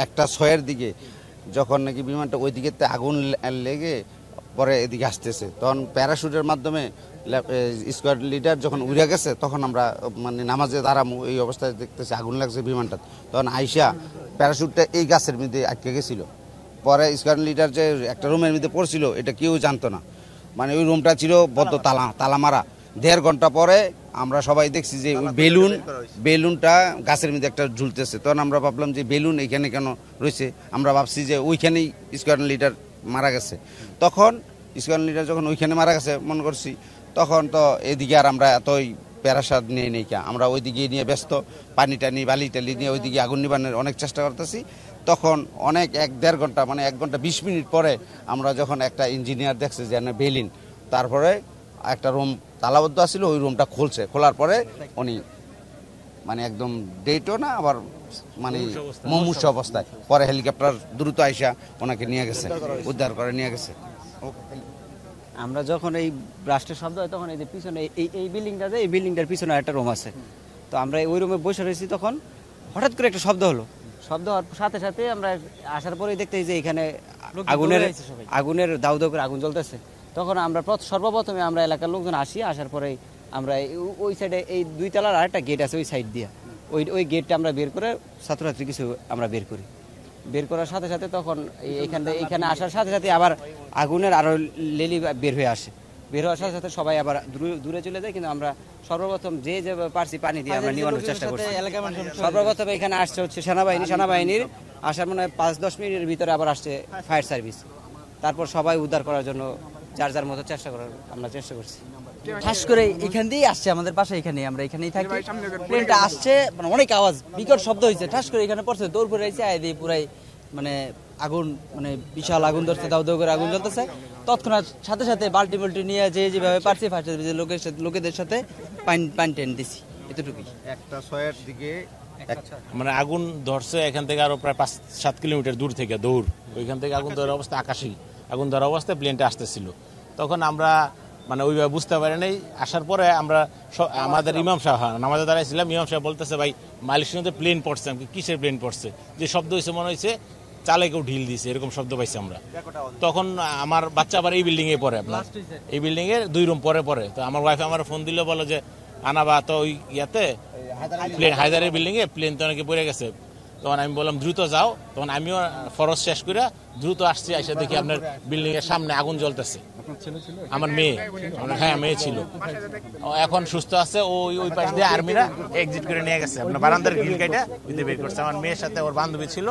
1:06 দিকে যখন নাকি বিমানটা ওই দিকে আগুন লেগে পরে এদিকে আসতেছে, তখন প্যারাশুটের মাধ্যমে স্কোয়াড লিডার যখন উড়ে গেছে তখন আমরা মানে নামাজে দাঁড়ামু এই অবস্থায় দেখতেছি আগুন লাগছে বিমানটা। তখন আইসা প্যারাশুটটা এই গাছের মধ্যে আটকে গেছিল। পরে স্কোয়াড লিডার যে একটা রুমের মধ্যে পড়ছিল এটা কেউ জানতো না, মানে ওই রুমটা ছিল বদ্ধ তালা মারা। 1.5 ঘন্টা পরে আমরা সবাই দেখছি যে ওই বেলুনটা গাছের মধ্যে একটা ঝুলতেছে। তখন আমরা ভাবলাম যে বেলুন এখানে কেন রয়েছে, আমরা ভাবছি যে ওইখানেই স্কোয়াড লিডার মারা গেছে। তখন স্কোয়াড লিডার যখন ওইখানে মারা গেছে মনে করছি, তখন তো এদিকে আর আমরা এতই প্যারাসাদ নিয়ে নেই কা, আমরা ওইদিকে নিয়ে ব্যস্ত, পানি টানি বালি টালি নিয়ে ওইদিকে আগুন নিবানোর অনেক চেষ্টা করতেছি। তখন অনেক 1.5 ঘন্টা মানে 1 ঘন্টা 20 মিনিট পরে আমরা যখন একটা ইঞ্জিনিয়ার দেখছে যে বেলিন, তারপরে একটা রুম তালাবদ্ধ আছিল, ওই রুমটা খুলছে, খোলার পরে উনি মানে একদম ডেটও না আবার মানে মুমূর্ষ অবস্থায়, পরে হেলিকপ্টার দ্রুত আইসা ওনাকে নিয়ে গেছে, উদ্ধার করে নিয়ে গেছে। আমরা যখন এই ব্লাস্টের শব্দ হয় তখন এই যে পিছনে এই বিল্ডিংটাতে, এই বিল্ডিংটার পিছনে একটা রুম আছে, তো আমরা ওই রুমে বসে রয়েছি। তখন হঠাৎ করে একটা শব্দ হলো, শব্দ হওয়ার সাথে সাথে আমরা আসার পরেই দেখতে যে এখানে আগুনের দাউ দাউ করে আগুন জ্বলতেছে। তখন আমরা সর্বপ্রথমে আমরা এলাকার লোকজন আসার পরে আমরা ওই সাইডে এই 2 তলার আরেকটা গেট আছে ওই সাইড দিয়ে, ওই গেটটা আমরা বের করে ছাত্রছাত্রী কিছু আমরা বের করার সাথে সাথে তখন এইখানে আসার সাথে সাথে আবার আগুনের আরো লেলি বের হয়ে আসে। বের হওয়ার সাথে সাথে সবাই আবার দূরে চলে যায়, কিন্তু আমরা সর্বপ্রথম যে পারছি পানি দিয়ে আমরা নিবানোর চেষ্টা করছি। সর্বপ্রথম এখানে আসছে হচ্ছে সেনাবাহিনীর আসার মনে হয় 5-10 মিনিটের ভিতরে আবার আসছে ফায়ার সার্ভিস। তারপর সবাই উদ্ধার করার জন্য যার যার মতো আমরা চেষ্টা করছি। ঠাস করে এখান দিয়েই আসছে, আমাদের বাসা এখানেই, আমরা এখানেই থাকি। প্লেনটা আসছে মানে অনেক আওয়াজ, বিকট শব্দ হয়েছে, ঠাস করে এখানে পড়ছে, দৌড় করে আইছে, আয় দিয়ে পুরাই মানে আগুন, মানে বিশাল আগুন ধরছে, দাউ দাউ করে আগুন জ্বলতেছে। তৎক্ষণাৎ সাথে সাথে বাল্টি নিয়ে যেভাবে পারছি লোকেদের সাথে পানি টেনে দিছি, এতটুকুই। 1:06 দিকে মানে আগুন ধরছে এখান থেকে আরো প্রায় 5-7 কিলোমিটার দূর থেকে দৌড়, ওইখান থেকে আগুন ধরার অবস্থা, আকাশে আগুন ধরার অবস্থায় প্লেনটা আসতেছিল। তখন আমরা মানে ওইভাবে বুঝতে পারি নাই। আসার পরে আমরা আমাদের ইমাম সাহেব নামাজে দাঁড়াইছিলাম, ইমাম সাহেব বলতেছে ভাই মালয়েশিয়াতে প্লেন পড়ছে। কিসের প্লেন পড়ছে? যে শব্দ হয়েছে মনে হয়েছে চালে কেউ ঢিল দিয়েছে, এরকম শব্দ পাইছি আমরা। তখন আমার বাচ্চা আবার এই বিল্ডিং এ পড়ে, আপনার এই বিল্ডিং এর 2 রুম পরে তো আমার ওয়াইফ আমার ফোন দিল, বলো যে আনাবা তো ওই ইয়াতে প্লেন হায়দারের বিল্ডিং এ প্লেন তো অনেকে পড়ে গেছে। তখন আমি বললাম দ্রুত যাও। তখন আমিও ফরজ শেষ করে দ্রুত আসছি, এসে দেখি আপনার বিল্ডিং এর সামনে আগুন জ্বলতেছে। আমার মেয়ে, হ্যাঁ মেয়ে ছিল, এখন সুস্থ আছে। ওই পাশ দিয়ে আর্মিরা এক্সিট করে নিয়ে গেছে, আপনার বারান্দার গ্রিল কাইটা বের করছে। আমার মেয়ের সাথে ওর বান্ধবী ছিল,